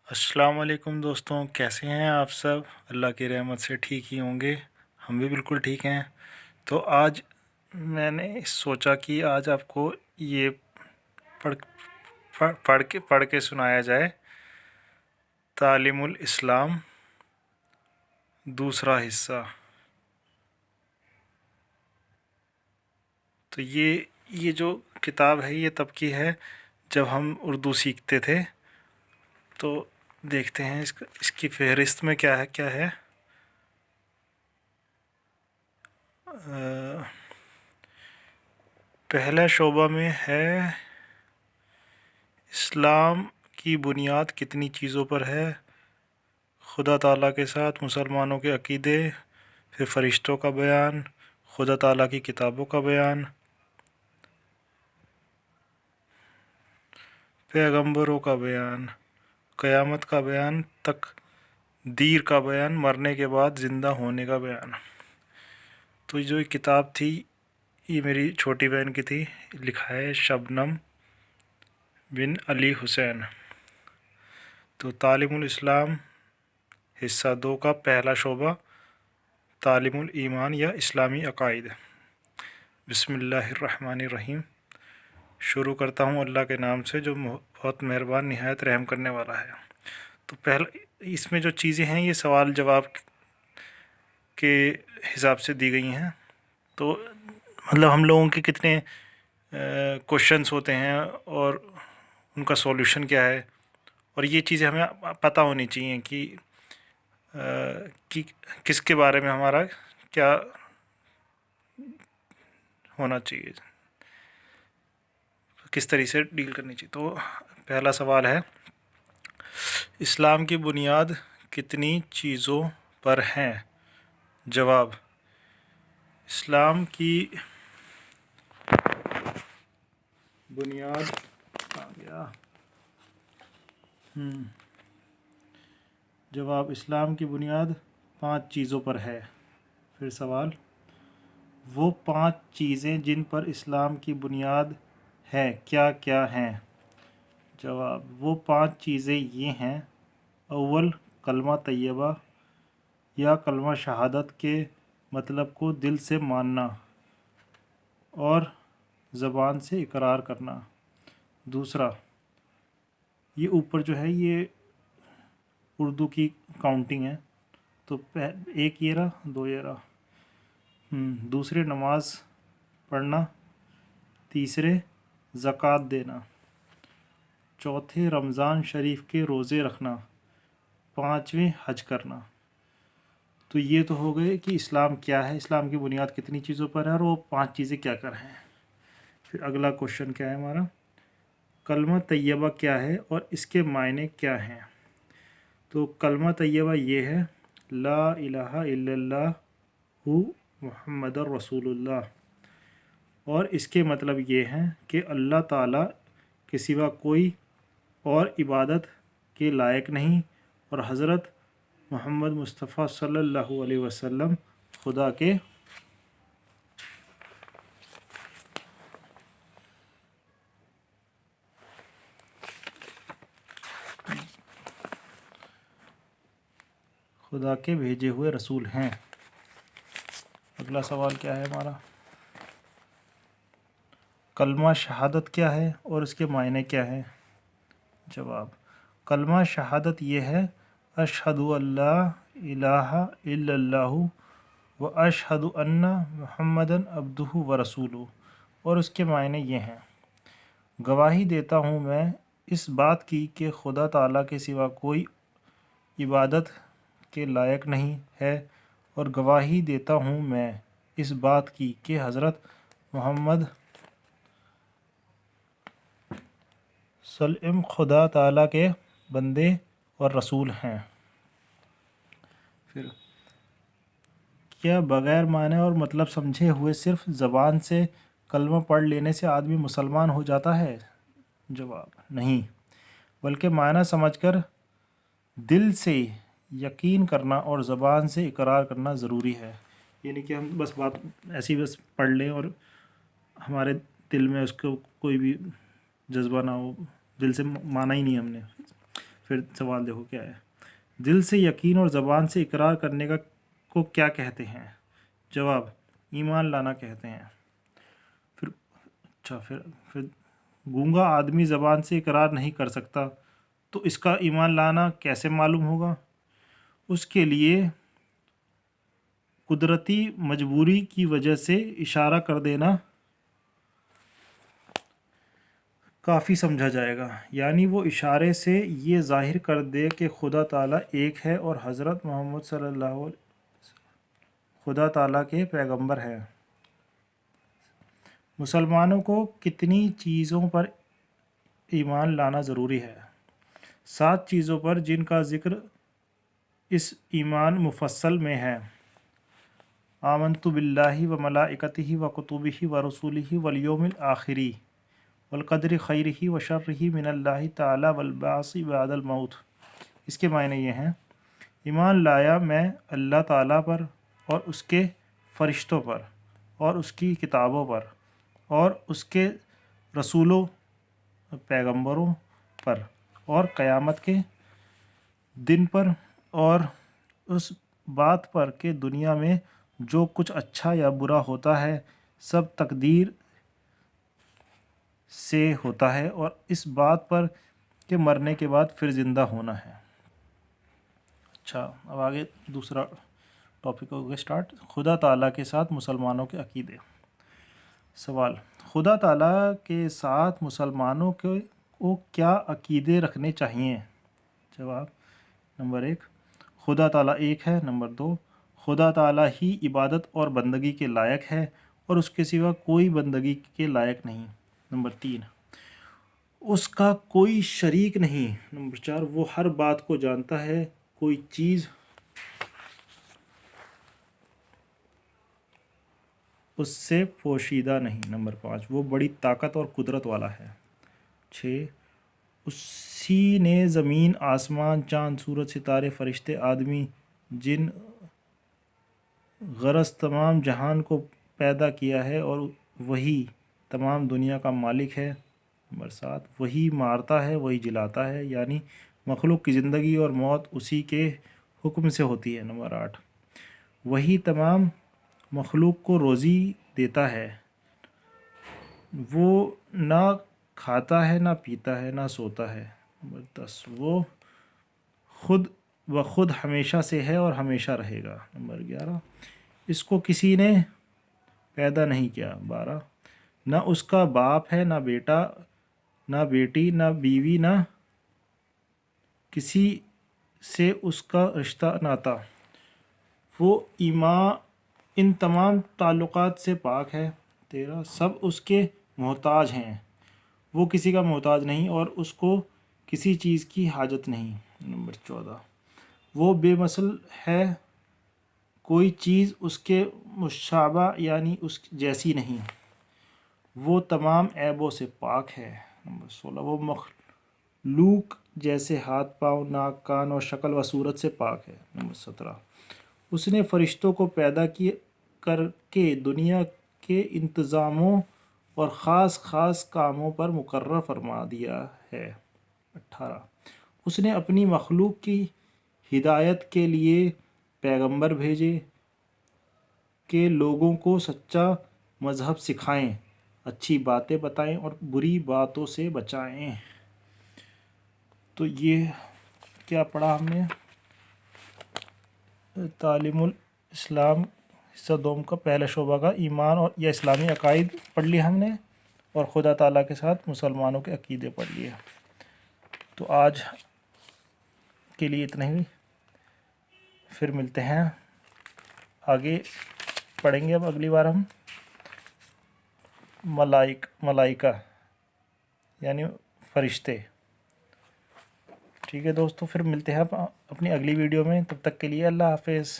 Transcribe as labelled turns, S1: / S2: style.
S1: السلام علیکم دوستوں، کیسے ہیں آپ سب؟ اللہ کی رحمت سے ٹھیک ہی ہوں گے۔ ہم بھی بالکل ٹھیک ہیں۔ تو آج میں نے سوچا کہ آج آپ کو یہ پڑھ پڑھ کے سنایا جائے، تعلیم الاسلام دوسرا حصہ۔ تو یہ جو کتاب ہے یہ تب کی ہے جب ہم اردو سیکھتے تھے۔ تو دیکھتے ہیں اس کی فہرست میں کیا ہے۔ پہلا شعبہ میں ہے اسلام کی بنیاد کتنی چیزوں پر ہے، خدا تعالیٰ کے ساتھ مسلمانوں کے عقیدے، پھر فرشتوں کا بیان، خدا تعالیٰ کی کتابوں کا بیان، پیغمبروں کا بیان، قیامت کا بیان، تقدیر کا بیان، مرنے کے بعد زندہ ہونے کا بیان۔ تو جو یہ کتاب تھی یہ میری چھوٹی بہن کی تھی، لکھا ہے شبنم بن علی حسین۔ تو تعلیم الاسلام حصہ 2 کا پہلا شعبہ، تعلیم الایمان یا اسلامی عقائد۔ بسم اللہ الرحمن الرحیم۔ شروع کرتا ہوں اللہ کے نام سے جو بہت مہربان نہایت رحم کرنے والا ہے۔ تو پہلا اس میں جو چیزیں ہیں یہ سوال جواب کے حساب سے دی گئی ہیں۔ تو مطلب ہم لوگوں کے کتنے کوشچنس ہوتے ہیں اور ان کا سولوشن کیا ہے، اور یہ چیزیں ہمیں پتہ ہونی چاہیے کہ کس کے بارے میں ہمارا کیا ہونا چاہیے، کس طریقے سے ڈیل کرنی چاہیے۔ تو پہلا سوال ہے، اسلام کی بنیاد کتنی چیزوں پر ہیں؟ جواب، اسلام کی بنیاد جواب اسلام کی بنیاد 5 چیزوں پر ہے۔ پھر سوال، وہ 5 چیزیں جن پر اسلام کی بنیاد ہے کیا کیا ہیں؟ جواب، وہ 5 چیزیں یہ ہیں: اول، کلمہ طیبہ یا کلمہ شہادت کے مطلب کو دل سے ماننا اور زبان سے اقرار کرنا۔ دوسرا، یہ اوپر جو ہے یہ اردو کی کاؤنٹنگ ہے، تو 1 یہ رہا، 2 یہ رہا۔ دوسرے، نماز پڑھنا۔ تیسرے، زکوٰۃ دینا۔ چوتھے، رمضان شریف کے روزے رکھنا۔ 5ویں، حج کرنا۔ تو یہ تو ہو گئے کہ اسلام کیا ہے، اسلام کی بنیاد کتنی چیزوں پر ہے اور وہ 5 چیزیں کیا کر ہیں۔ پھر اگلا کوشچن کیا ہے ہمارا، کلمہ طیبہ کیا ہے اور اس کے معنی کیا ہیں؟ تو کلمہ طیبہ یہ ہے، لا الہ الا اللہ محمد الرسول اللہ، اور اس کے مطلب یہ ہیں کہ اللہ تعالیٰ کے سوا کوئی اور عبادت کے لائق نہیں، اور حضرت محمد مصطفیٰ صلی اللہ علیہ وسلم خدا کے بھیجے ہوئے رسول ہیں۔ اگلا سوال کیا ہے ہمارا، کلمہ شہادت کیا ہے اور اس کے معنی کیا ہے؟ جواب، کلمہ شہادت یہ ہے، اشہد ان لا الہ الا اللہ و اشہد ان محمدً عبدہ و رسولہ، اور اس کے معنی یہ ہیں، گواہی دیتا ہوں میں اس بات کی کہ خدا تعالیٰ کے سوا کوئی عبادت کے لائق نہیں ہے، اور گواہی دیتا ہوں میں اس بات کی کہ حضرت محمد سلم خدا تعالیٰ کے بندے اور رسول ہیں۔ پھر کیا بغیر معنی اور مطلب سمجھے ہوئے صرف زبان سے کلمہ پڑھ لینے سے آدمی مسلمان ہو جاتا ہے؟ جواب، نہیں، بلکہ معنی سمجھ کر دل سے یقین کرنا اور زبان سے اقرار کرنا ضروری ہے۔ یعنی کہ ہم بس بات ایسی بس پڑھ لیں اور ہمارے دل میں اس کو کوئی بھی جذبہ نہ ہو، دل سے مانا ہی نہیں ہم نے، پھر سوال دیکھو کیا ہے، دل سے یقین اور زبان سے اقرار کرنے کو کیا کہتے ہیں؟ جواب، ایمان لانا کہتے ہیں۔ پھر گونگا آدمی زبان سے اقرار نہیں کر سکتا تو اس کا ایمان لانا کیسے معلوم ہوگا؟ اس کے لیے قدرتی مجبوری کی وجہ سے اشارہ کر دینا کافی سمجھا جائے گا، یعنی وہ اشارے سے یہ ظاہر کر دے کہ خدا تعالیٰ ایک ہے اور حضرت محمد صلی اللہ علیہ وسلم خدا تعالیٰ کے پیغمبر ہیں۔ مسلمانوں کو کتنی چیزوں پر ایمان لانا ضروری ہے؟ 7 چیزوں پر، جن کا ذکر اس ایمان مفصل میں ہے۔ آمنت باللہ و ملائکتہ و کتبہ و رسولہ والیوم الآخر والقدر خیرہ و شرہ من اللہ تعالی والبعث بعد الموت۔ اس کے معنی یہ ہیں، ایمان لایا میں اللہ تعالیٰ پر اور اس کے فرشتوں پر اور اس کی کتابوں پر اور اس کے رسولوں پیغمبروں پر اور قیامت کے دن پر اور اس بات پر کہ دنیا میں جو کچھ اچھا یا برا ہوتا ہے سب تقدیر سے ہوتا ہے، اور اس بات پر کہ مرنے کے بعد پھر زندہ ہونا ہے۔ اچھا، اب آگے دوسرا ٹاپک ہو گیا سٹارٹ، خدا تعالیٰ کے ساتھ مسلمانوں کے عقیدے۔ سوال، خدا تعالیٰ کے ساتھ مسلمانوں کو کیا عقیدے رکھنے چاہیے؟ جواب، نمبر 1، خدا تعالیٰ ایک ہے۔ نمبر 2، خدا تعالیٰ ہی عبادت اور بندگی کے لائق ہے اور اس کے سوا کوئی بندگی کے لائق نہیں۔ نمبر 3، اس کا کوئی شریک نہیں۔ نمبر 4، وہ ہر بات کو جانتا ہے، کوئی چیز اس سے پوشیدہ نہیں۔ نمبر 5، وہ بڑی طاقت اور قدرت والا ہے۔ 6، اسی نے زمین، آسمان، چاند، سورج، ستارے، فرشتے، آدمی، جن، غرض تمام جہان کو پیدا کیا ہے اور وہی تمام دنیا کا مالک ہے۔ نمبر 7، وہی مارتا ہے، وہی جلاتا ہے، یعنی مخلوق کی زندگی اور موت اسی کے حکم سے ہوتی ہے۔ نمبر 8، وہی تمام مخلوق کو روزی دیتا ہے، وہ نہ کھاتا ہے، نہ پیتا ہے، نہ سوتا ہے۔ نمبر 10، وہ خود بخود ہمیشہ سے ہے اور ہمیشہ رہے گا۔ نمبر 11، اس کو کسی نے پیدا نہیں کیا۔ 12، نہ اس کا باپ ہے، نہ بیٹا، نہ بیٹی، نہ بیوی، نہ کسی سے اس کا رشتہ ناتا، وہ ان تمام تعلقات سے پاک ہے۔ 13، سب اس کے محتاج ہیں، وہ کسی کا محتاج نہیں اور اس کو کسی چیز کی حاجت نہیں۔ نمبر 14، وہ بے مثل ہے، کوئی چیز اس کے مشابہ یعنی اس جیسی نہیں، وہ تمام عیبوں سے پاک ہے۔ نمبر 16، وہ مخلوق جیسے ہاتھ، پاؤں، ناک، کان اور شکل و صورت سے پاک ہے۔ نمبر 17، اس نے فرشتوں کو پیدا کر کے دنیا کے انتظاموں اور خاص خاص کاموں پر مقرر فرما دیا ہے۔ 18، اس نے اپنی مخلوق کی ہدایت کے لیے پیغمبر بھیجے کہ لوگوں کو سچا مذہب سکھائیں، اچھی باتیں بتائیں اور بری باتوں سے بچائیں۔ تو یہ کیا پڑھا ہم نے؟ تعلیم الاسلام حصہ دوم کا پہلا شعبہ کا ایمان اور یا اسلامی عقائد پڑھ لیا ہم نے، اور خدا تعالیٰ کے ساتھ مسلمانوں کے عقیدے پڑھ لیے۔ تو آج کے لیے اتنا ہی، پھر ملتے ہیں آگے، پڑھیں گے اب اگلی بار ہم ملائکہ یعنی فرشتے۔ ٹھیک ہے دوستو، پھر ملتے ہیں اپنی اگلی ویڈیو میں، تب تک کے لیے اللہ حافظ۔